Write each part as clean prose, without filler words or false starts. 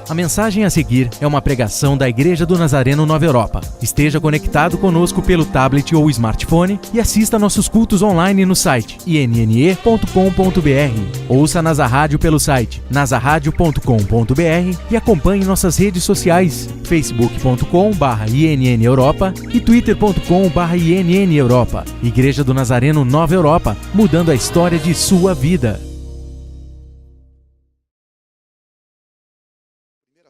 A mensagem a seguir é uma pregação da Igreja do Nazareno Nova Europa. Esteja conectado conosco pelo tablet ou smartphone e assista nossos cultos online no site inne.com.br. Ouça Nasa Rádio pelo site nasaradio.com.br e acompanhe nossas redes sociais facebook.com/INN Europa e twitter.com/INN Europa. Igreja do Nazareno Nova Europa, mudando a história de sua vida.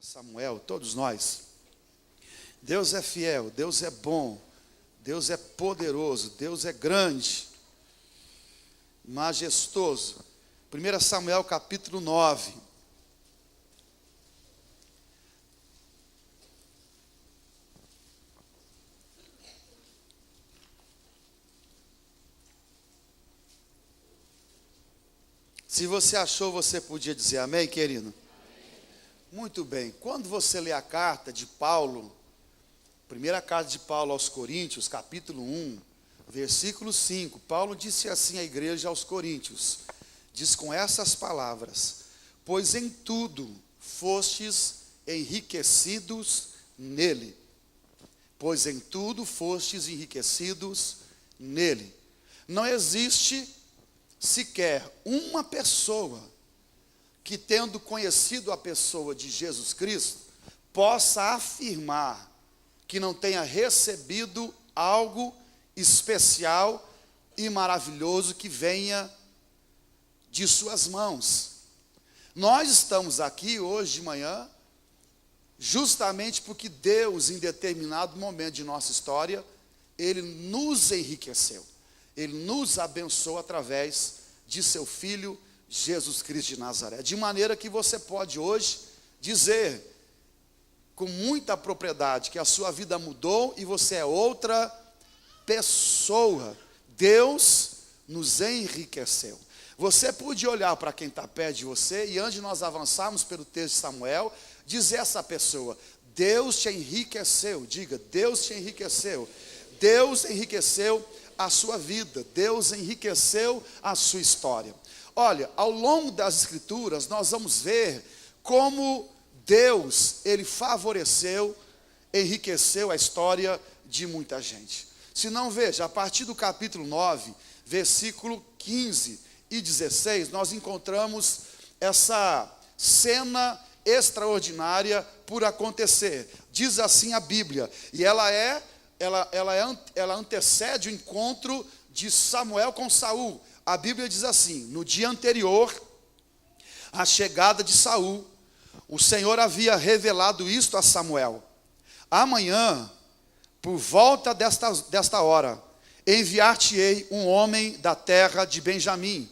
Samuel, todos nós, Deus é fiel, Deus é bom, Deus é poderoso, Deus é grande, majestoso. 1 Samuel capítulo 9. Se você achou, você podia dizer amém, querido? Muito bem, quando você lê a carta de Paulo, primeira carta de Paulo aos Coríntios, capítulo 1, versículo 5, Paulo disse assim à igreja aos Coríntios, diz com essas palavras: pois em tudo fostes enriquecidos nele, pois em tudo fostes enriquecidos nele. Não existe sequer uma pessoa que, tendo conhecido a pessoa de Jesus Cristo, possa afirmar que não tenha recebido algo especial e maravilhoso que venha de suas mãos. Nós estamos aqui hoje de manhã justamente porque Deus, em determinado momento de nossa história, Ele nos enriqueceu, Ele nos abençoou através de seu Filho Jesus Cristo de Nazaré, de maneira que você pode hoje dizer com muita propriedade que a sua vida mudou e você é outra pessoa. Deus nos enriqueceu. Você pode olhar para quem está perto de você e, antes de nós avançarmos pelo texto de Samuel, dizer a essa pessoa: Deus te enriqueceu. Diga: Deus te enriqueceu. Deus enriqueceu a sua vida, Deus enriqueceu a sua história. Olha, ao longo das Escrituras, nós vamos ver como Deus, Ele favoreceu, enriqueceu a história de muita gente. Se não, veja, a partir do capítulo 9, versículo 15 e 16, nós encontramos essa cena extraordinária por acontecer. Diz assim a Bíblia, e ela antecede o encontro de Samuel com Saul. A Bíblia diz assim: no dia anterior à chegada de Saul, o Senhor havia revelado isto a Samuel: amanhã, por volta desta hora, enviar-te-ei um homem da terra de Benjamim.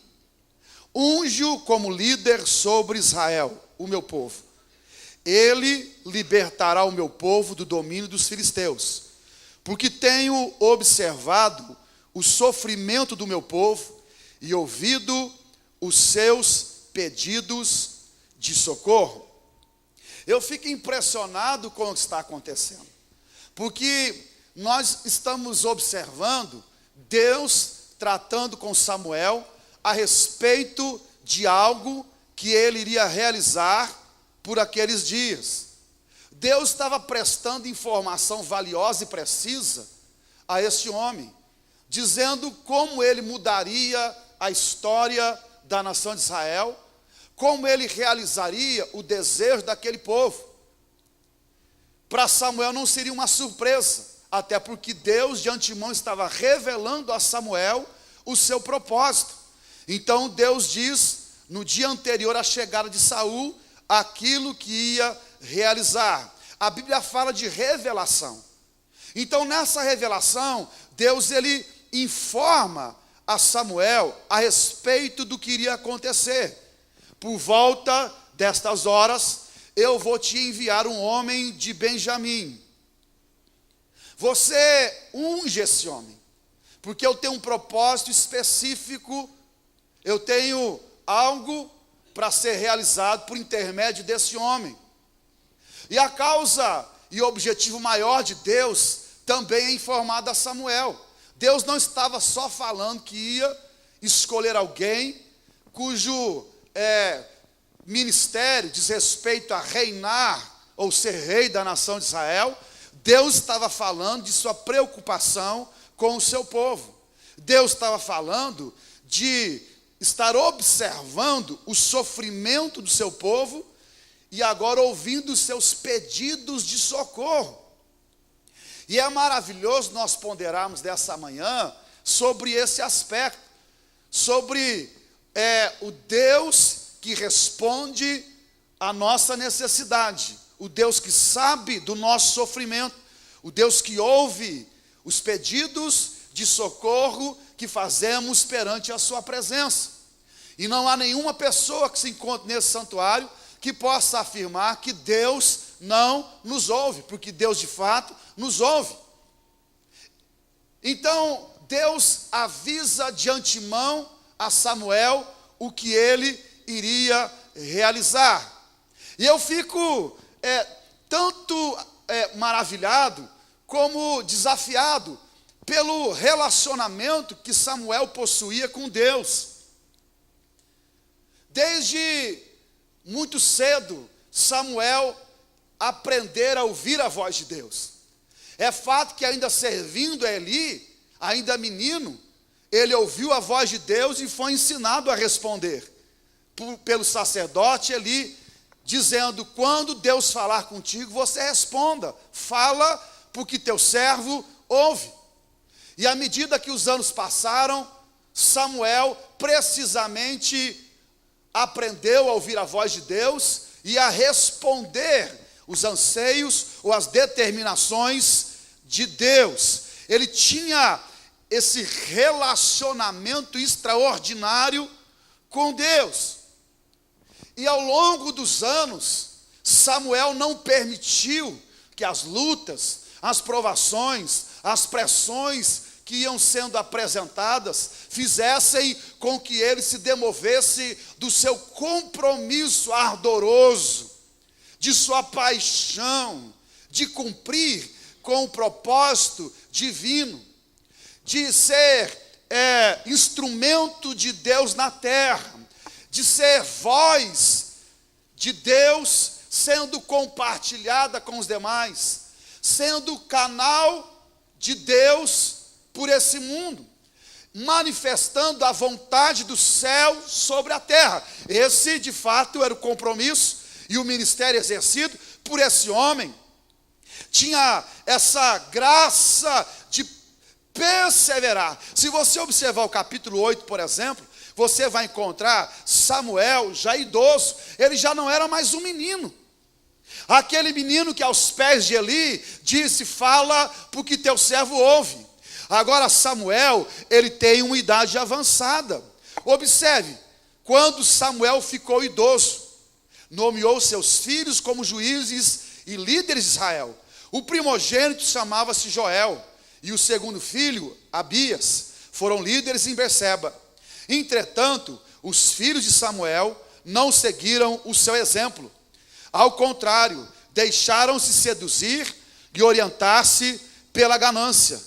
Unge-o como líder sobre Israel, o meu povo. Ele libertará o meu povo do domínio dos filisteus, porque tenho observado o sofrimento do meu povo e ouvido os seus pedidos de socorro. Eu fico impressionado com o que está acontecendo, porque nós estamos observando Deus tratando com Samuel a respeito de algo que ele iria realizar por aqueles dias. Deus estava prestando informação valiosa e precisa a esse homem, dizendo como ele mudaria a história da nação de Israel, como ele realizaria o desejo daquele povo. Para Samuel não seria uma surpresa, até porque Deus de antemão estava revelando a Samuel o seu propósito. Então Deus diz, no dia anterior à chegada de Saul, aquilo que ia realizar. A Bíblia fala de revelação. Então nessa revelação, Deus ele informa a Samuel a respeito do que iria acontecer. Por volta destas horas, eu vou te enviar um homem de Benjamim. Você unge esse homem, porque eu tenho um propósito específico, eu tenho algo para ser realizado por intermédio desse homem. E a causa e o objetivo maior de Deus também é informado a Samuel. Deus não estava só falando que ia escolher alguém cujo ministério diz respeito a reinar ou ser rei da nação de Israel, Deus estava falando de sua preocupação com o seu povo. Deus estava falando de estar observando o sofrimento do seu povo e agora ouvindo os seus pedidos de socorro. E é maravilhoso nós ponderarmos dessa manhã sobre esse aspecto, sobre o Deus que responde à nossa necessidade, o Deus que sabe do nosso sofrimento, o Deus que ouve os pedidos de socorro que fazemos perante a sua presença. E não há nenhuma pessoa que se encontre nesse santuário que possa afirmar que Deus não nos ouve, porque Deus de fato nos ouve. Então, Deus avisa de antemão a Samuel o que ele iria realizar. E eu fico tanto maravilhado como desafiado pelo relacionamento que Samuel possuía com Deus. Desde muito cedo, Samuel aprendera a ouvir a voz de Deus. É fato que ainda servindo a Eli, ainda menino, ele ouviu a voz de Deus e foi ensinado a responder pelo sacerdote Eli, dizendo: quando Deus falar contigo, você responda, fala, porque teu servo ouve. E à medida que os anos passaram, Samuel precisamente aprendeu a ouvir a voz de Deus e a responder os anseios ou as determinações de Deus. Ele tinha esse relacionamento extraordinário com Deus. E ao longo dos anos, Samuel não permitiu que as lutas, as provações, as pressões que iam sendo apresentadas fizessem com que ele se demovesse do seu compromisso ardoroso, de sua paixão, de cumprir com o propósito divino, de ser instrumento de Deus na terra, de ser voz de Deus sendo compartilhada com os demais, sendo canal de Deus por esse mundo, manifestando a vontade do céu sobre a terra. Esse, de fato, era o compromisso e o ministério exercido por esse homem. Tinha essa graça de perseverar. Se você observar o capítulo 8, por exemplo, você vai encontrar Samuel já idoso. Ele já não era mais um menino. Aquele menino que aos pés de Eli disse: fala, porque teu servo ouve. Agora Samuel, ele tem uma idade avançada. Observe, quando Samuel ficou idoso, nomeou seus filhos como juízes e líderes de Israel. O primogênito chamava-se Joel, e o segundo filho, Abias, foram líderes em Berseba. Entretanto, os filhos de Samuel não seguiram o seu exemplo. Ao contrário, deixaram-se seduzir e orientar-se pela ganância.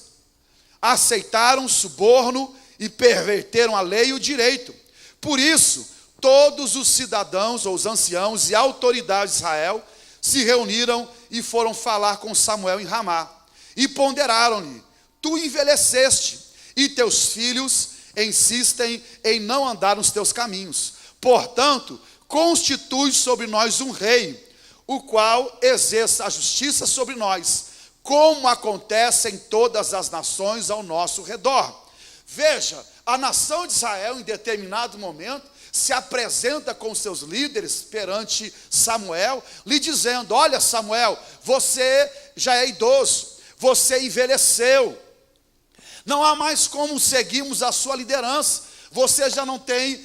Aceitaram suborno e perverteram a lei e o direito. Por isso, todos os cidadãos, ou os anciãos e autoridades de Israel, se reuniram e foram falar com Samuel em Ramá. E ponderaram-lhe: tu envelheceste, e teus filhos insistem em não andar nos teus caminhos. Portanto, constitui sobre nós um rei, o qual exerça a justiça sobre nós, como acontece em todas as nações ao nosso redor. Veja, a nação de Israel, em determinado momento, se apresenta com seus líderes perante Samuel, lhe dizendo: olha, Samuel, você já é idoso, você envelheceu, não há mais como seguirmos a sua liderança, você já não tem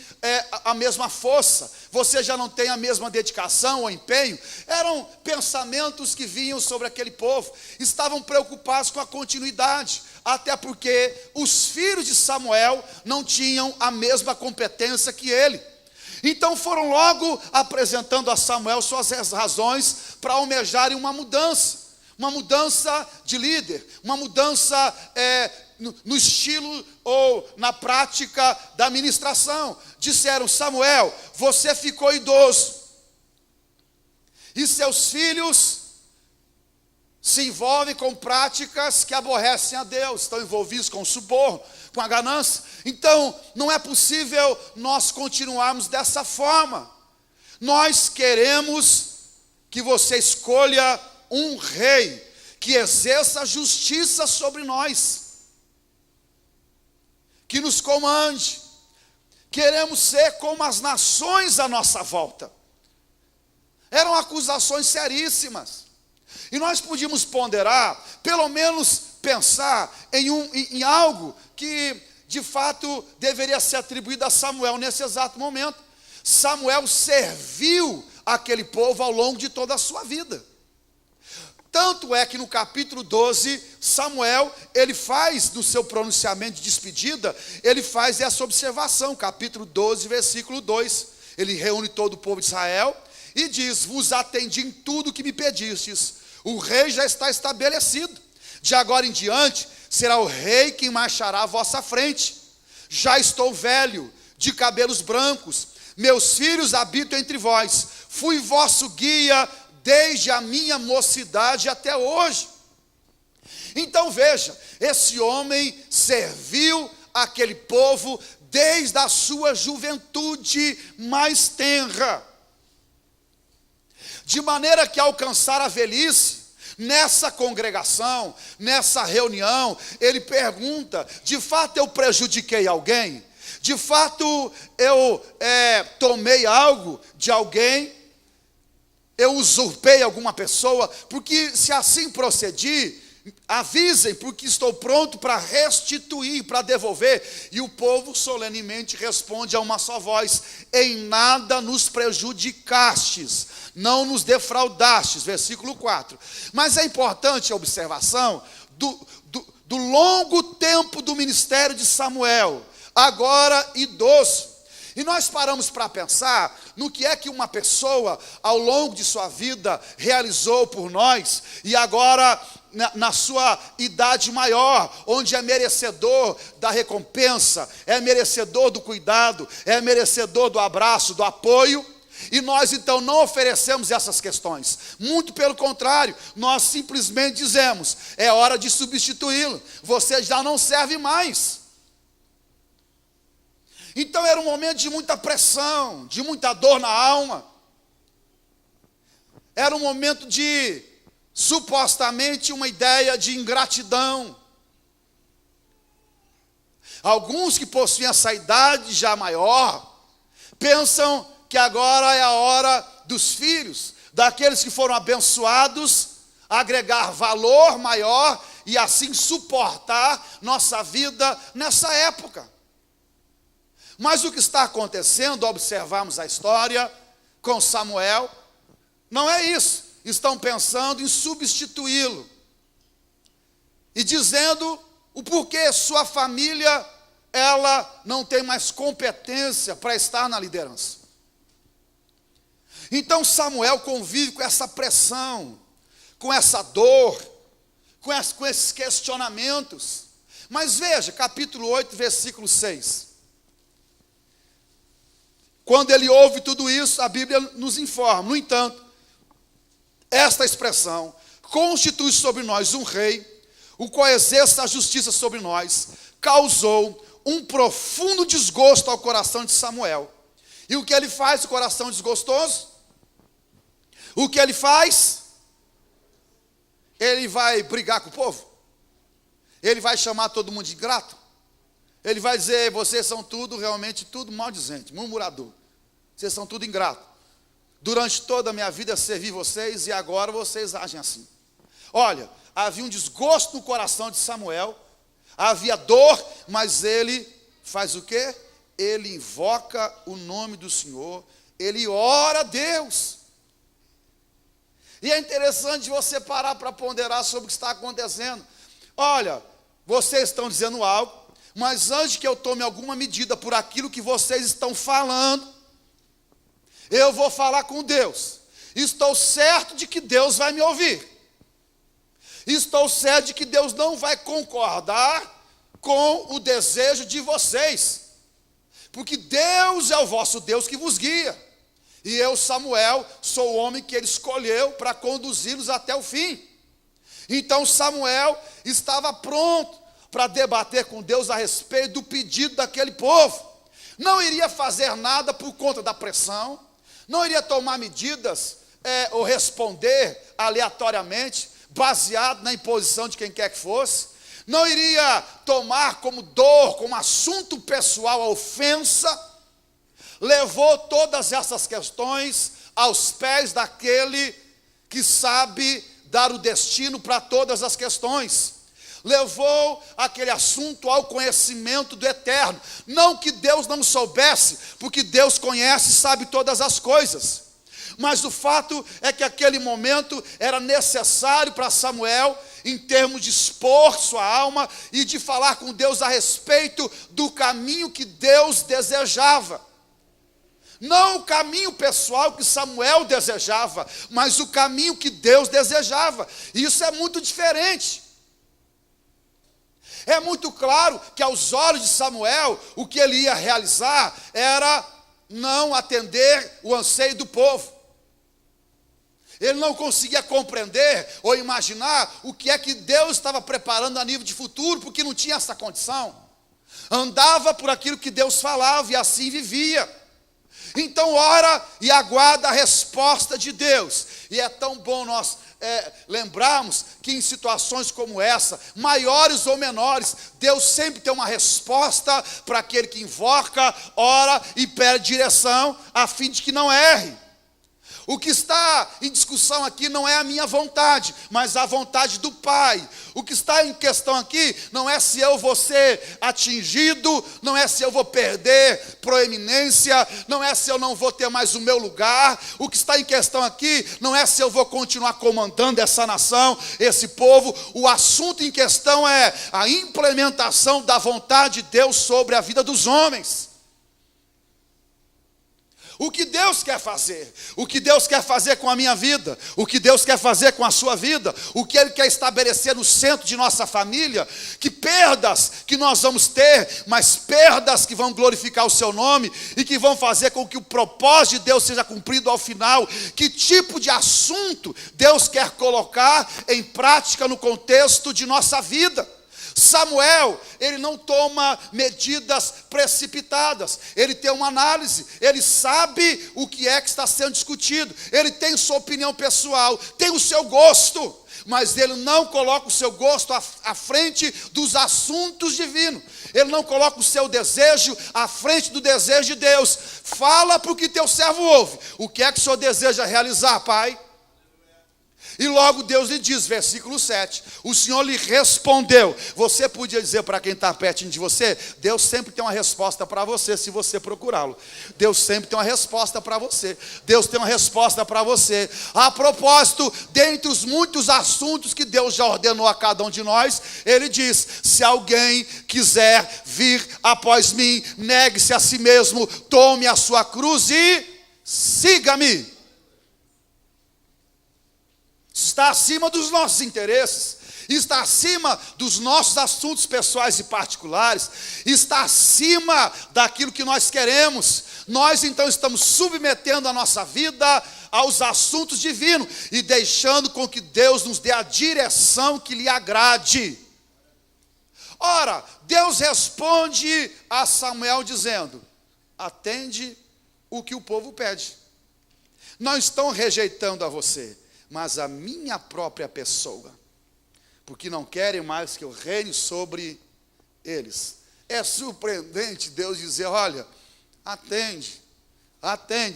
a mesma força, você já não tem a mesma dedicação ou empenho. Eram pensamentos que vinham sobre aquele povo, estavam preocupados com a continuidade, até porque os filhos de Samuel não tinham a mesma competência que ele. Então foram logo apresentando a Samuel suas razões para almejarem uma mudança de líder, uma mudança no estilo ou na prática da ministração. Disseram: Samuel, você ficou idoso, e seus filhos se envolvem com práticas que aborrecem a Deus, estão envolvidos com o suborno, com a ganância. Então, não é possível nós continuarmos dessa forma. Nós queremos que você escolha um rei que exerça justiça sobre nós, que nos comande. Queremos ser como as nações à nossa volta. Eram acusações seríssimas. E nós podíamos ponderar, pelo menos pensar em algo que de fato deveria ser atribuído a Samuel nesse exato momento. Samuel serviu aquele povo ao longo de toda a sua vida. Tanto é que no capítulo 12, Samuel, ele faz no seu pronunciamento de despedida, ele faz essa observação, capítulo 12, versículo 2. Ele reúne todo o povo de Israel e diz: vos atendi em tudo que me pedistes. O rei já está estabelecido. De agora em diante, será o rei quem marchará à vossa frente. Já estou velho, de cabelos brancos. Meus filhos habitam entre vós. Fui vosso guia desde a minha mocidade até hoje. Então veja, esse homem serviu aquele povo desde a sua juventude mais tenra. De maneira que ao alcançar a velhice, nessa congregação, nessa reunião, ele pergunta: de fato eu prejudiquei alguém? De fato eu tomei algo de alguém? Eu usurpei alguma pessoa? Porque se assim procedi, avisem, porque estou pronto para restituir, para devolver. E o povo solenemente responde a uma só voz: em nada nos prejudicastes, não nos defraudastes. Versículo 4. Mas é importante a observação do longo tempo do ministério de Samuel, agora idoso. E nós paramos para pensar no que é que uma pessoa, ao longo de sua vida, realizou por nós, e agora, na sua idade maior, onde é merecedor da recompensa, é merecedor do cuidado, é merecedor do abraço, do apoio, e nós então não oferecemos essas questões. Muito pelo contrário, nós simplesmente dizemos: é hora de substituí-lo, você já não serve mais. Então era um momento de muita pressão, de muita dor na alma. Era um momento de, supostamente, uma ideia de ingratidão. Alguns que possuem essa idade já maior, pensam que agora é a hora dos filhos, daqueles que foram abençoados, agregar valor maior e assim suportar nossa vida nessa época. Mas o que está acontecendo, ao observarmos a história com Samuel, não é isso. Estão pensando em substituí-lo e dizendo o porquê sua família, ela não tem mais competência para estar na liderança. Então Samuel convive com essa pressão, com essa dor, com esses questionamentos. Mas veja, capítulo 8, versículo 6. Quando ele ouve tudo isso, a Bíblia nos informa: no entanto, esta expressão: constitui sobre nós um rei, o qual exerça a justiça sobre nós, causou um profundo desgosto ao coração de Samuel. E o que ele faz, o coração desgostoso? O que ele faz? Ele vai brigar com o povo? Ele vai chamar todo mundo de ingrato? Ele vai dizer: vocês são tudo, realmente tudo maldizente, murmurador. Vocês são tudo ingrato. Durante toda a minha vida servi vocês e agora vocês agem assim. Olha, havia um desgosto no coração de Samuel, havia dor, mas ele faz o quê? Ele invoca o nome do Senhor, ele ora a Deus. E é interessante você parar para ponderar sobre o que está acontecendo. Olha, vocês estão dizendo algo, mas antes que eu tome alguma medida por aquilo que vocês estão falando, eu vou falar com Deus. Estou certo de que Deus vai me ouvir. Estou certo de que Deus não vai concordar com o desejo de vocês. Porque Deus é o vosso Deus que vos guia, E eu, Samuel, sou o homem que ele escolheu para conduzi-los até o fim. Então Samuel estava pronto para debater com Deus a respeito do pedido daquele povo. Não iria fazer nada por conta da pressão, não iria tomar medidas ou responder aleatoriamente, baseado na imposição de quem quer que fosse. Não iria tomar como dor, como assunto pessoal a ofensa. Levou todas essas questões aos pés daquele que sabe dar o destino para todas as questões. Levou aquele assunto ao conhecimento do Eterno. Não que Deus não soubesse, porque Deus conhece e sabe todas as coisas. Mas o fato é que aquele momento era necessário para Samuel, em termos de expor sua alma e de falar com Deus a respeito do caminho que Deus desejava. Não o caminho pessoal que Samuel desejava, mas o caminho que Deus desejava. E isso é muito diferente. É muito claro que aos olhos de Samuel, o que ele ia realizar era não atender o anseio do povo. Ele não conseguia compreender ou imaginar o que é que Deus estava preparando a nível de futuro, porque não tinha essa condição. Andava por aquilo que Deus falava e assim vivia. Então ora e aguarda a resposta de Deus. E é tão bom nós lembrarmos que em situações como essa, maiores ou menores, Deus sempre tem uma resposta para aquele que invoca, ora e pede direção, a fim de que não erre. O que está em discussão aqui não é a minha vontade, mas a vontade do Pai. O que está em questão aqui não é se eu vou ser atingido, não é se eu vou perder proeminência, não é se eu não vou ter mais o meu lugar. O que está em questão aqui não é se eu vou continuar comandando essa nação, esse povo. O assunto em questão é a implementação da vontade de Deus sobre a vida dos homens. O que Deus quer fazer, o que Deus quer fazer com a minha vida, o que Deus quer fazer com a sua vida, o que Ele quer estabelecer no centro de nossa família, que perdas que nós vamos ter, mas perdas que vão glorificar o seu nome e que vão fazer com que o propósito de Deus seja cumprido ao final. Que tipo de assunto Deus quer colocar em prática no contexto de nossa vida? Samuel, ele não toma medidas precipitadas, ele tem uma análise, ele sabe o que é que está sendo discutido, ele tem sua opinião pessoal, tem o seu gosto, mas ele não coloca o seu gosto à frente dos assuntos divinos, ele não coloca o seu desejo à frente do desejo de Deus. Fala para o que teu servo ouve, o que é que o Senhor deseja realizar, Pai? E logo Deus lhe diz, versículo 7, o Senhor lhe respondeu. Você podia dizer para quem está pertinho de você, Deus sempre tem uma resposta para você, se você procurá-lo. Deus sempre tem uma resposta para você. Deus tem uma resposta para você. A propósito, dentre os muitos assuntos que Deus já ordenou a cada um de nós, Ele diz, se alguém quiser vir após mim, negue-se a si mesmo, tome a sua cruz e siga-me. Está acima dos nossos interesses, está acima dos nossos assuntos pessoais e particulares, está acima daquilo que nós queremos. Nós então estamos submetendo a nossa vida aos assuntos divinos e deixando com que Deus nos dê a direção que lhe agrade. Ora, Deus responde a Samuel dizendo, atende o que o povo pede. Não estão rejeitando a você, mas a minha própria pessoa, porque não querem mais que eu reine sobre eles. É surpreendente Deus dizer, olha, atende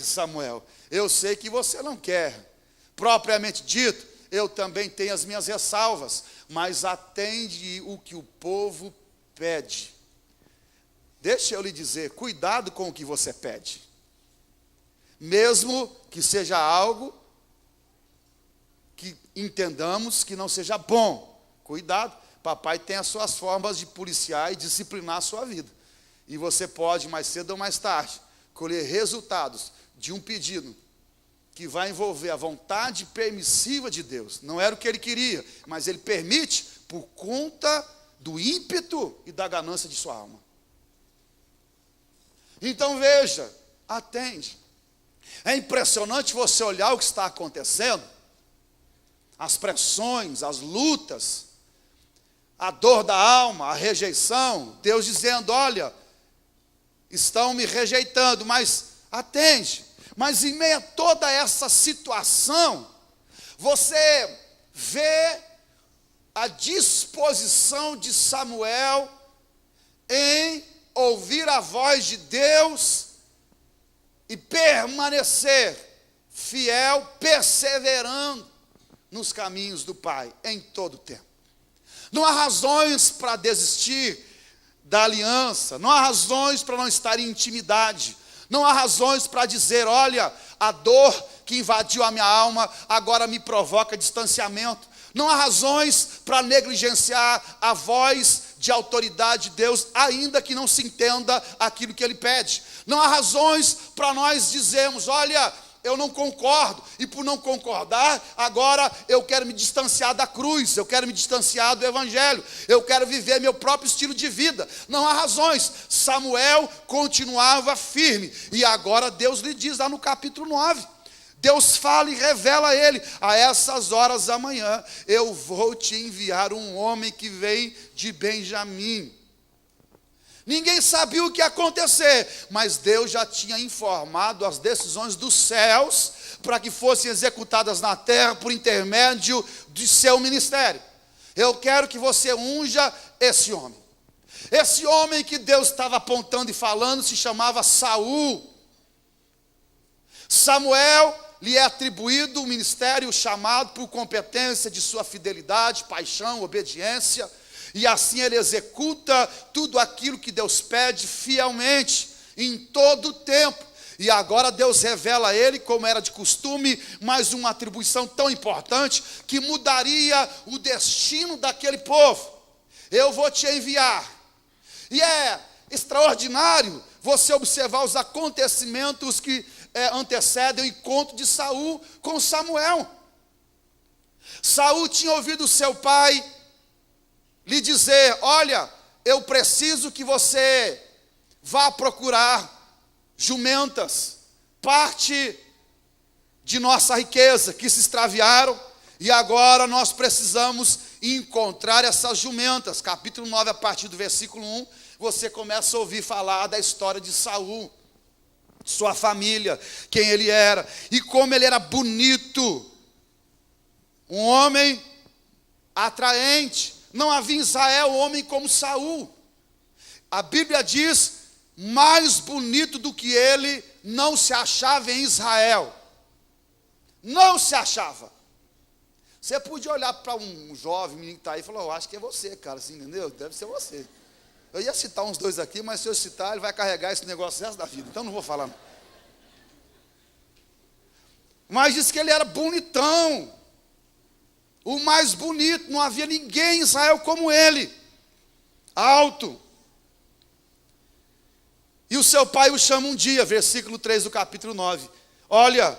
Samuel, eu sei que você não quer, propriamente dito, eu também tenho as minhas ressalvas, mas atende o que o povo pede. Deixa eu lhe dizer, cuidado com o que você pede, mesmo que seja algo que entendamos que não seja bom. Cuidado, papai tem as suas formas de policiar e disciplinar a sua vida. E você pode, mais cedo ou mais tarde, colher resultados de um pedido que vai envolver a vontade permissiva de Deus. Não era o que ele queria, mas ele permite por conta do ímpeto e da ganância de sua alma. Então veja, atende. É impressionante você olhar o que está acontecendo, as pressões, as lutas, a dor da alma, a rejeição. Deus dizendo: olha, estão me rejeitando, mas atende. Mas em meio a toda essa situação, você vê a disposição de Samuel em ouvir a voz de Deus e permanecer fiel, perseverando nos caminhos do Pai, em todo o tempo. Não há razões para desistir da aliança, não há razões para não estar em intimidade, não há razões para dizer: olha, a dor que invadiu a minha alma agora me provoca distanciamento. Não há razões para negligenciar a voz de autoridade de Deus, ainda que não se entenda aquilo que Ele pede. Não há razões para nós dizermos: olha, eu não concordo, e por não concordar, agora eu quero me distanciar da cruz, eu quero me distanciar do Evangelho, eu quero viver meu próprio estilo de vida. Não há razões. Samuel continuava firme, e agora Deus lhe diz lá no capítulo 9, Deus fala e revela a ele: a essas horas da manhã eu vou te enviar um homem que vem de Benjamim. Ninguém sabia o que ia acontecer, mas Deus já tinha informado as decisões dos céus para que fossem executadas na terra por intermédio de seu ministério. Eu quero que você unja esse homem. Esse homem que Deus estava apontando e falando se chamava Saul. Samuel lhe é atribuído o ministério, chamado por competência de sua fidelidade, paixão, obediência. E assim ele executa tudo aquilo que Deus pede fielmente, em todo o tempo. E agora Deus revela a ele, como era de costume, mais uma atribuição tão importante, que mudaria o destino daquele povo. Eu vou te enviar. E é extraordinário você observar os acontecimentos que antecedem o encontro de Saul com Samuel. Saul tinha ouvido seu pai lhe dizer: olha, eu preciso que você vá procurar jumentas, parte de nossa riqueza que se extraviaram, e agora nós precisamos encontrar essas jumentas. Capítulo 9, a partir do versículo 1, você começa a ouvir falar da história de Saul, sua família, quem ele era, e como ele era bonito, um homem atraente. Não havia em Israel homem como Saul. A Bíblia diz: mais bonito do que ele não se achava em Israel. Não se achava. Você podia olhar para um jovem menino que está aí e falar: eu acho que é você, cara, assim, entendeu? Deve ser você. Eu ia citar uns dois aqui, mas se eu citar, ele vai carregar esse negócio o resto da vida, então não vou falar não. Mas disse que ele era bonitão, o mais bonito, não havia ninguém em Israel como ele, alto. E o seu pai o chama um dia, versículo 3 do capítulo 9: olha,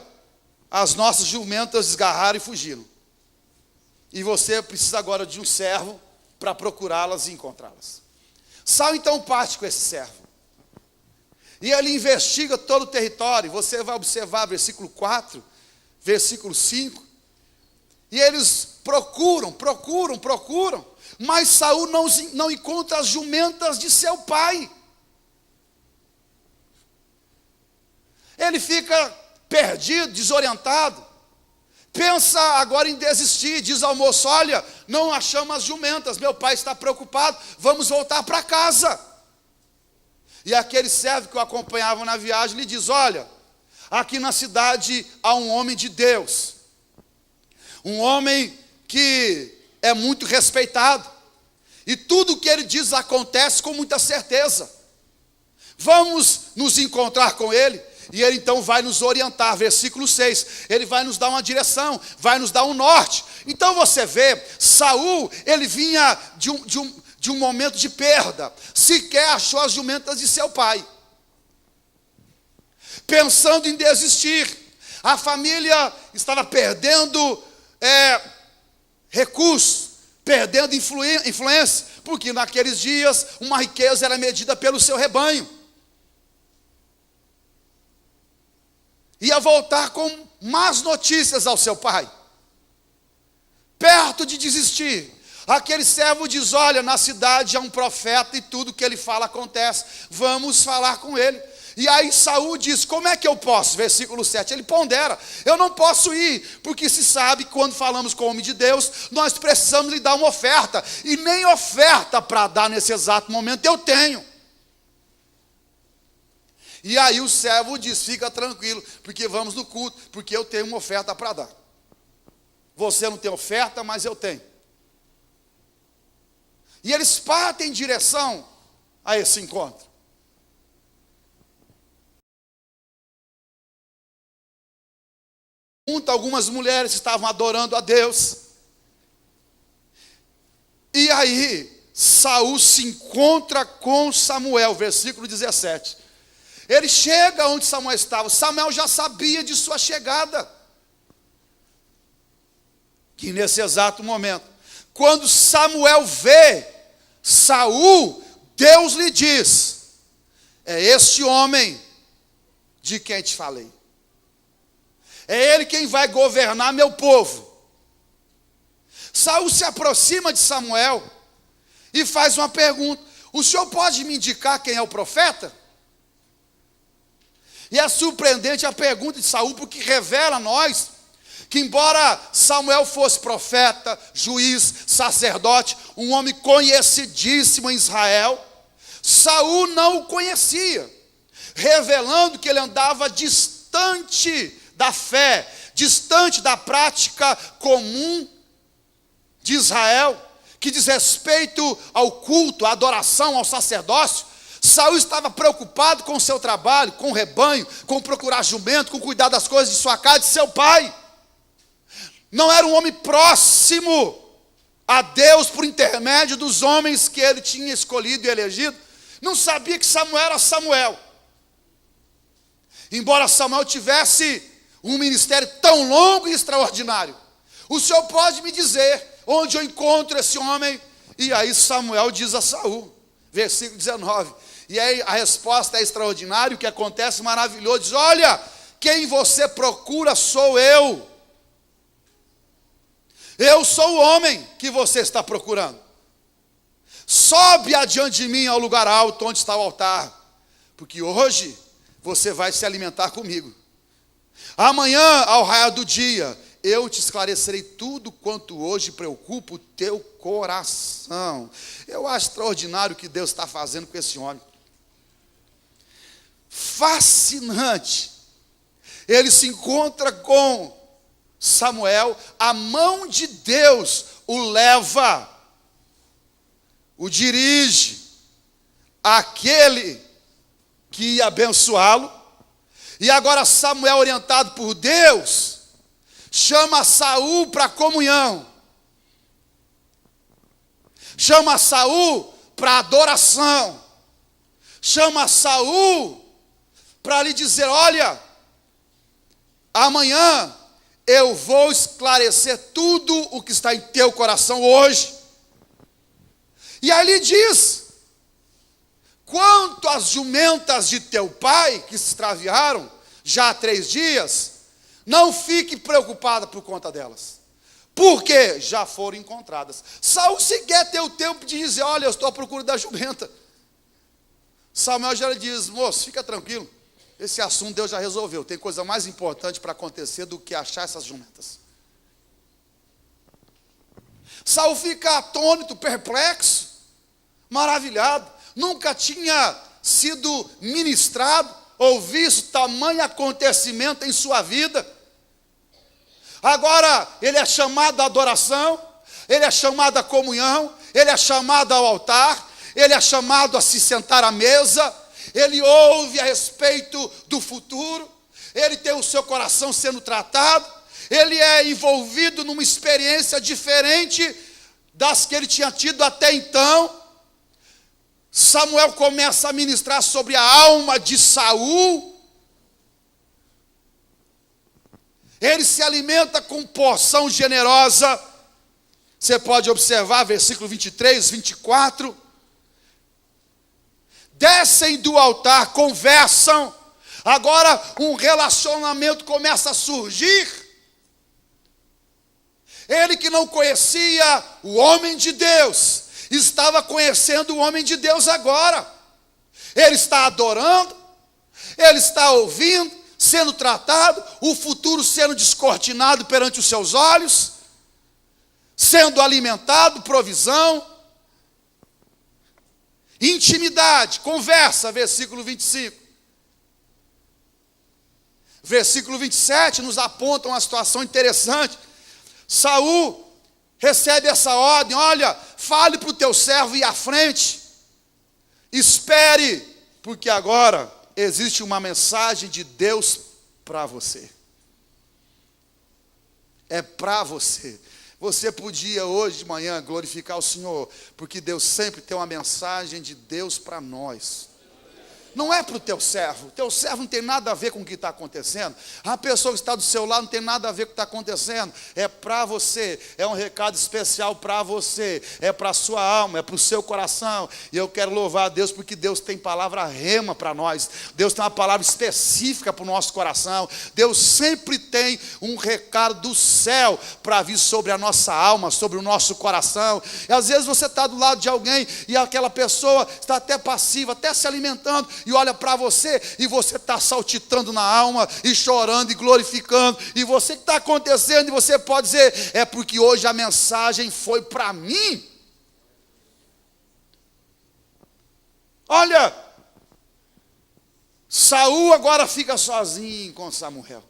as nossas jumentas desgarraram e fugiram, e você precisa agora de um servo para procurá-las e encontrá-las. Saul então parte com esse servo, e ele investiga todo o território. Você vai observar versículo 4, versículo 5, e eles procuram, mas Saul não encontra as jumentas de seu pai. Ele fica perdido, desorientado, pensa agora em desistir, diz ao moço: olha, não achamos as jumentas, meu pai está preocupado, vamos voltar para casa. E aquele servo que o acompanhava na viagem lhe diz: olha, aqui na cidade há um homem de Deus, um homem que é muito respeitado, e tudo o que ele diz acontece com muita certeza. Vamos nos encontrar com ele. E ele então vai nos orientar, versículo 6, ele vai nos dar uma direção, vai nos dar um norte. Então você vê, Saul, ele vinha de um momento de perda, sequer achou as jumentas de seu pai, pensando em desistir. A família estava perdendo recursos, perdendo influência, porque naqueles dias uma riqueza era medida pelo seu rebanho. ia voltar com más notícias ao seu pai. Perto de desistir, aquele servo diz: olha, na cidade há um profeta e tudo que ele fala acontece, vamos falar com ele. E aí Saul diz: como é que eu posso? Versículo 7, ele pondera: eu não posso ir, porque se sabe que quando falamos com o homem de Deus, nós precisamos lhe dar uma oferta, e nem oferta para dar nesse exato momento eu tenho. E aí o servo diz: fica tranquilo, porque vamos no culto, porque eu tenho uma oferta para dar. Você não tem oferta, mas eu tenho. E eles partem em direção a esse encontro. Algumas mulheres estavam adorando a Deus. E aí Saul se encontra com Samuel, versículo 17. Ele chega onde Samuel estava. Samuel já sabia de sua chegada. Que nesse exato momento, quando Samuel vê Saul, Deus lhe diz: é este homem de quem te falei. É ele quem vai governar meu povo. Saul se aproxima de Samuel e faz uma pergunta: o senhor pode me indicar quem é o profeta? E é surpreendente a pergunta de Saul, porque revela a nós que, embora Samuel fosse profeta, juiz, sacerdote, um homem conhecidíssimo em Israel, Saul não o conhecia, revelando que ele andava distante da fé, distante da prática comum de Israel, que diz respeito ao culto, à adoração, ao sacerdócio. Saul estava preocupado com o seu trabalho, com o rebanho, com procurar jumento, com cuidar das coisas de sua casa, de seu pai. Não era um homem próximo a Deus por intermédio dos homens que ele tinha escolhido e elegido. Não sabia que Samuel era Samuel. Embora Samuel tivesse um ministério tão longo e extraordinário, o senhor pode me dizer onde eu encontro esse homem? E aí Samuel diz a Saul, versículo 19. E aí a resposta é extraordinária, o que acontece maravilhoso. Diz: olha, quem você procura sou eu. Eu sou o homem que você está procurando. Sobe adiante de mim ao lugar alto onde está o altar, porque hoje você vai se alimentar comigo. Amanhã, ao raiar do dia, eu te esclarecerei tudo quanto hoje preocupa o teu coração. Eu acho extraordinário o que Deus está fazendo com esse homem. Fascinante. Ele se encontra com Samuel, a mão de Deus o leva, o dirige àquele que ia abençoá-lo. E agora Samuel, orientado por Deus, chama Saul para a comunhão, chama Saul para a adoração, chama Saul para lhe dizer: olha, amanhã eu vou esclarecer tudo o que está em teu coração hoje. E aí ele diz: quanto às jumentas de teu pai, que se extraviaram já há 3 dias, não fique preocupada por conta delas, porque já foram encontradas. Saul sequer tem o tempo de dizer: olha, eu estou à procura da jumenta. Samuel já lhe diz: moço, fica tranquilo, esse assunto Deus já resolveu. Tem coisa mais importante para acontecer do que achar essas jumentas. Saul fica atônito, perplexo, maravilhado. Nunca tinha sido ministrado ou visto tamanho acontecimento em sua vida. Agora ele é chamado à adoração, ele é chamado à comunhão, ele é chamado ao altar, ele é chamado a se sentar à mesa. Ele ouve a respeito do futuro, ele tem o seu coração sendo tratado, ele é envolvido numa experiência diferente das que ele tinha tido até então. Samuel começa a ministrar sobre a alma de Saul. Ele se alimenta com porção generosa. Você pode observar versículo 23, 24. Descem do altar, conversam. Agora um relacionamento começa a surgir. Ele que não conhecia o homem de Deus, estava conhecendo o homem de Deus agora. Ele está adorando, ele está ouvindo, sendo tratado, o futuro sendo descortinado perante os seus olhos, sendo alimentado, provisão, intimidade, conversa, versículo 25. Versículo 27 nos aponta uma situação interessante. Saul recebe essa ordem: olha, fale para o teu servo ir à frente, espere, porque agora existe uma mensagem de Deus para você. É para você. Você podia hoje de manhã glorificar o Senhor, porque Deus sempre tem uma mensagem de Deus para nós. Não é para o teu servo não tem nada a ver com o que está acontecendo. A pessoa que está do seu lado não tem nada a ver com o que está acontecendo. É para você, é um recado especial para você, é para a sua alma, é para o seu coração. E eu quero louvar a Deus, porque Deus tem palavra rema para nós. Deus tem uma palavra específica para o nosso coração. Deus sempre tem um recado do céu para vir sobre a nossa alma, sobre o nosso coração. E às vezes você está do lado de alguém e aquela pessoa está até passiva, até se alimentando, e olha para você, e você está saltitando na alma, e chorando, e glorificando, e você, o que está acontecendo? E você pode dizer: é porque hoje a mensagem foi para mim. Olha, Saul agora fica sozinho com Samuel,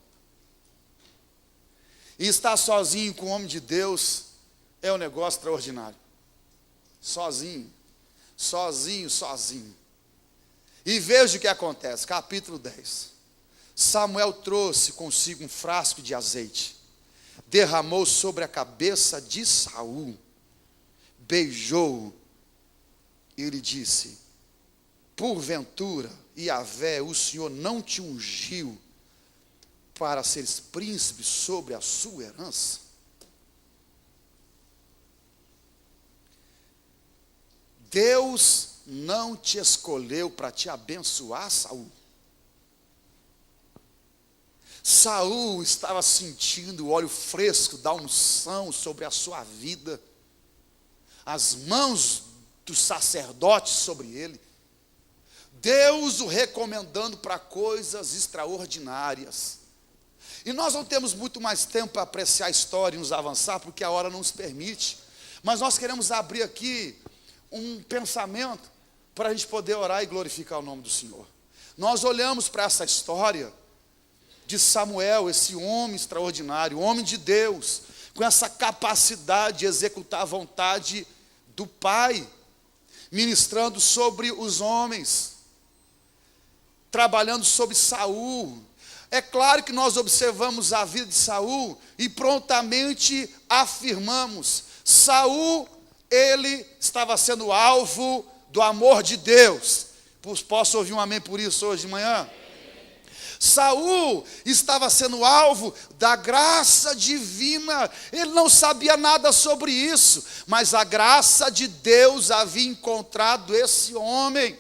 e estar sozinho com o homem de Deus é um negócio extraordinário. Sozinho. E veja o que acontece, capítulo 10. Samuel trouxe consigo um frasco de azeite, derramou sobre a cabeça de Saul, beijou-o e lhe disse: porventura, Yahvé, o Senhor não te ungiu para seres príncipe sobre a sua herança? Deus não te escolheu para te abençoar, Saul? Saul estava sentindo o óleo fresco da unção sobre a sua vida, as mãos dos sacerdotes sobre ele, Deus o recomendando para coisas extraordinárias. E nós não temos muito mais tempo para apreciar a história e nos avançar, porque a hora não nos permite, mas nós queremos abrir aqui um pensamento para a gente poder orar e glorificar o nome do Senhor. Nós olhamos para essa história de Samuel, esse homem extraordinário, homem de Deus, com essa capacidade de executar a vontade do Pai, ministrando sobre os homens, trabalhando sobre Saul. É claro que nós observamos a vida de Saul e prontamente afirmamos: Saul, ele estava sendo alvo do amor de Deus. Posso ouvir um amém por isso hoje de manhã? Saul estava sendo alvo da graça divina. Ele não sabia nada sobre isso, mas a graça de Deus havia encontrado esse homem.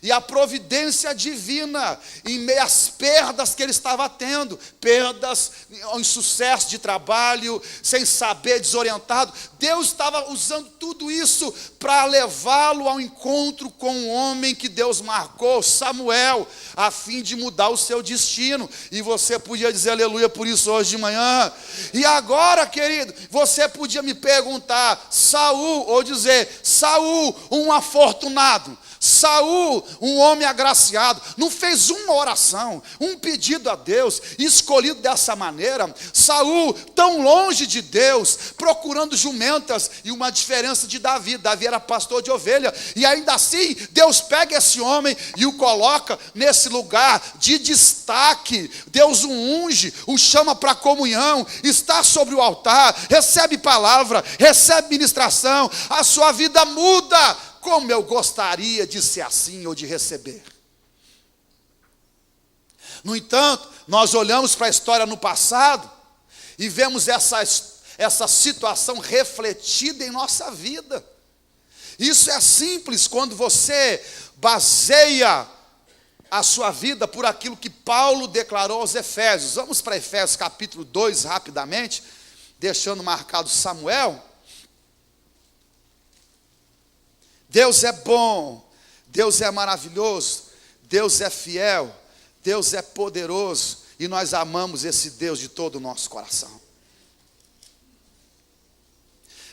E a providência divina, em meio às perdas que ele estava tendo, perdas, insucesso de trabalho, sem saber, desorientado, Deus estava usando tudo isso para levá-lo ao encontro com um homem que Deus marcou, Samuel, a fim de mudar o seu destino. E você podia dizer aleluia por isso hoje de manhã. E agora, querido, você podia me perguntar: Saul, ou dizer, Saul, um afortunado, Saul, um homem agraciado, não fez uma oração, um pedido a Deus, escolhido dessa maneira. Saul, tão longe de Deus, procurando jumentas, e uma diferença de Davi. Davi era pastor de ovelha, e ainda assim, Deus pega esse homem e o coloca nesse lugar de destaque. Deus o unge, o chama para comunhão, está sobre o altar, recebe palavra, recebe ministração, a sua vida muda. Como eu gostaria de ser assim ou de receber. No entanto, nós olhamos para a história no passado e vemos essa situação refletida em nossa vida. Isso é simples quando você baseia a sua vida por aquilo que Paulo declarou aos Efésios. Vamos para Efésios capítulo 2 rapidamente, deixando marcado Samuel. Deus é bom, Deus é maravilhoso, Deus é fiel, Deus é poderoso, e nós amamos esse Deus de todo o nosso coração.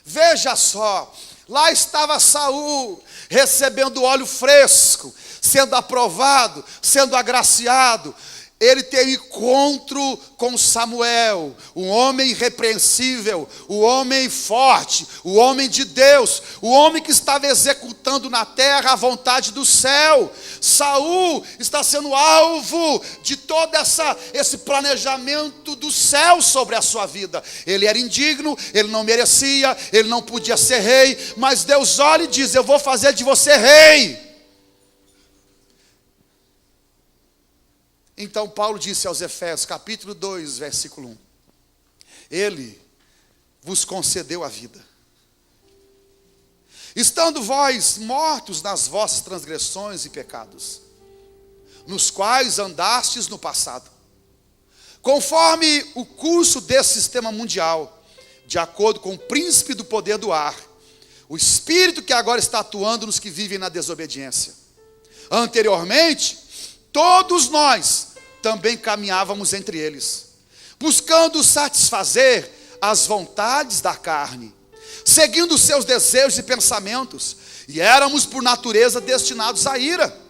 Veja só, lá estava Saul, recebendo óleo fresco, sendo aprovado, sendo agraciado. Ele teve encontro com Samuel, um homem irrepreensível, o homem forte, o homem de Deus, o homem que estava executando na terra a vontade do céu. Saul está sendo alvo de todo esse planejamento do céu sobre a sua vida. Ele era indigno, ele não merecia, ele não podia ser rei, mas Deus olha e diz: eu vou fazer de você rei. Então Paulo disse aos Efésios, capítulo 2, versículo 1. Ele vos concedeu a vida, estando vós mortos nas vossas transgressões e pecados, nos quais andastes no passado, conforme o curso desse sistema mundial, de acordo com o príncipe do poder do ar, o espírito que agora está atuando nos que vivem na desobediência. Anteriormente, todos nós também caminhávamos entre eles, buscando satisfazer as vontades da carne, seguindo os seus desejos e pensamentos, e éramos por natureza destinados à ira.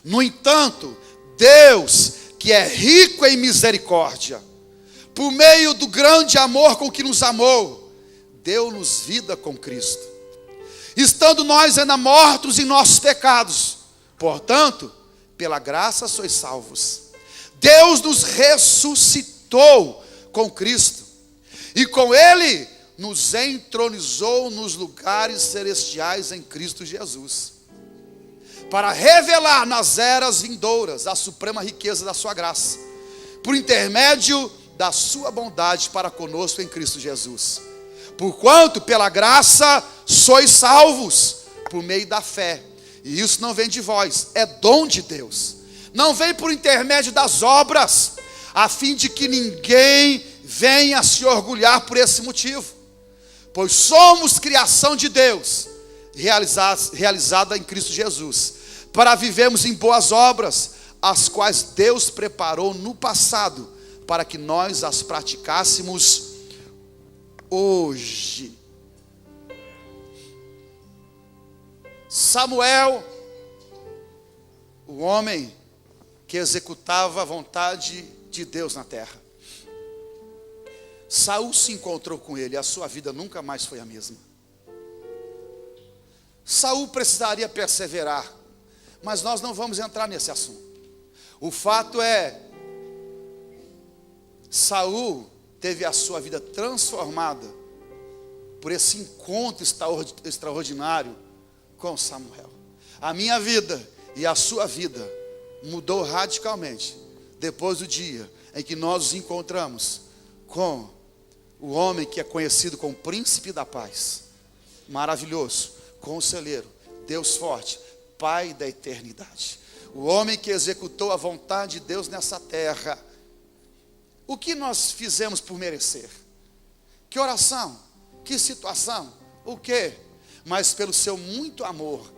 No entanto, Deus, que é rico em misericórdia, por meio do grande amor com que nos amou, deu-nos vida com Cristo, estando nós ainda mortos em nossos pecados. Portanto, pela graça sois salvos. Deus nos ressuscitou com Cristo, e com Ele nos entronizou nos lugares celestiais em Cristo Jesus, para revelar nas eras vindouras a suprema riqueza da sua graça, por intermédio da sua bondade para conosco em Cristo Jesus. Porquanto pela graça sois salvos, por meio da fé. E isso não vem de vós, é dom de Deus. Não vem por intermédio das obras, a fim de que ninguém venha se orgulhar por esse motivo. Pois somos criação de Deus, realizada em Cristo Jesus, para vivermos em boas obras, as quais Deus preparou no passado, para que nós as praticássemos hoje. Samuel, o homem que executava a vontade de Deus na terra. Saul se encontrou com ele, e a sua vida nunca mais foi a mesma. Saul precisaria perseverar, mas nós não vamos entrar nesse assunto. O fato é, Saul teve a sua vida transformada por esse encontro extraordinário com Samuel. A minha vida e a sua vida mudou radicalmente depois do dia em que nós nos encontramos com o homem que é conhecido como príncipe da paz, maravilhoso, conselheiro, Deus forte, Pai da eternidade, o homem que executou a vontade de Deus nessa terra. O que nós fizemos por merecer? Que oração? Que situação? O quê? Mas pelo seu muito amor,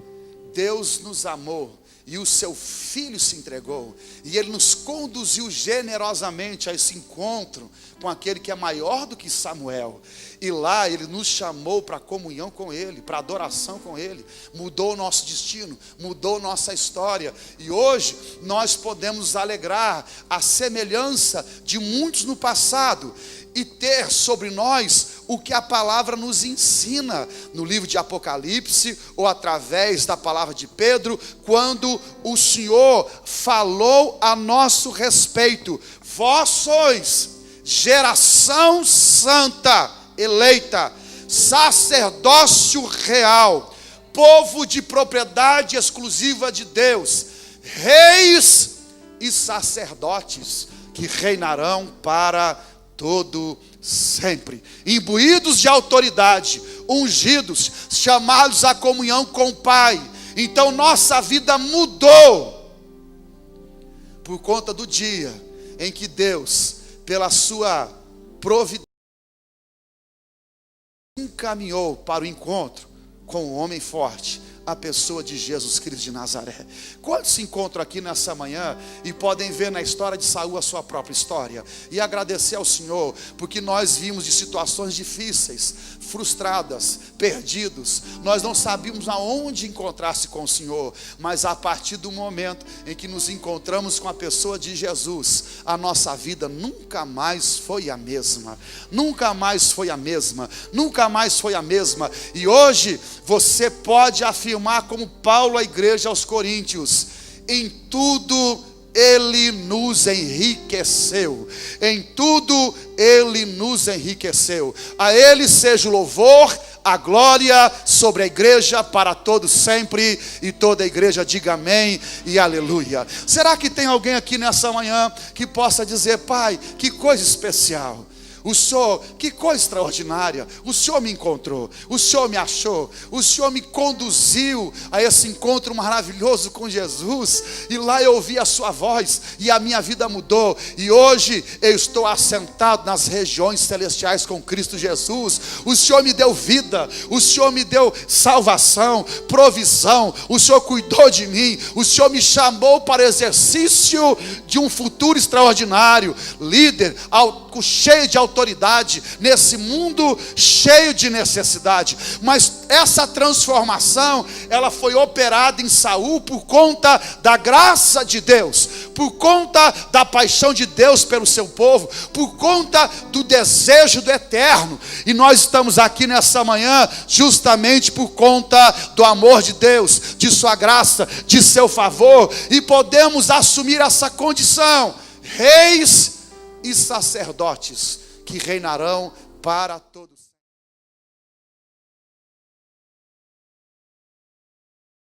Deus nos amou e o seu Filho se entregou, e Ele nos conduziu generosamente a esse encontro com aquele que é maior do que Samuel, e lá Ele nos chamou para comunhão com Ele, para adoração com Ele, mudou o nosso destino, mudou nossa história, e hoje nós podemos nos alegrar, à semelhança de muitos no passado, e ter sobre nós o que a palavra nos ensina no livro de Apocalipse, ou através da palavra de Pedro, quando o Senhor falou a nosso respeito: vós sois geração santa, eleita, sacerdócio real, povo de propriedade exclusiva de Deus, reis e sacerdotes que reinarão para todo sempre, imbuídos de autoridade, ungidos, chamados à comunhão com o Pai. Então nossa vida mudou. por conta do dia em que Deus, pela sua providência, encaminhou para o encontro com o homem forte, a pessoa de Jesus Cristo de Nazaré. Quantos se encontram aqui nessa manhã e podem ver na história de Saul a sua própria história e agradecer ao Senhor, porque nós vimos de situações difíceis, frustradas, perdidos, nós não sabíamos aonde encontrar-se com o Senhor, mas a partir do momento em que nos encontramos com a pessoa de Jesus, a nossa vida nunca mais foi a mesma, nunca mais foi a mesma, nunca mais foi a mesma. E hoje você pode afirmar como Paulo à igreja aos Coríntios: em tudo Ele nos enriqueceu, em tudo Ele nos enriqueceu. A Ele seja o louvor, a glória sobre a igreja para todos sempre, e toda a igreja diga amém e aleluia. Será que tem alguém aqui nessa manhã que possa dizer: pai, que coisa especial, o Senhor, que coisa extraordinária, o Senhor me encontrou, o Senhor me achou, o Senhor me conduziu a esse encontro maravilhoso com Jesus, e lá eu ouvi a sua voz, e a minha vida mudou, e hoje eu estou assentado nas regiões celestiais com Cristo Jesus. O Senhor me deu vida, o Senhor me deu salvação, provisão, o Senhor cuidou de mim, o Senhor me chamou para o exercício de um futuro extraordinário, líder, cheio de autoridade, nesse mundo cheio de necessidade. Mas essa transformação, ela foi operada em Saul por conta da graça de Deus, por conta da paixão de Deus pelo seu povo, por conta do desejo do eterno. E nós estamos aqui nessa manhã justamente por conta do amor de Deus, de sua graça, de seu favor, e podemos assumir essa condição: reis e sacerdotes que reinarão para todos.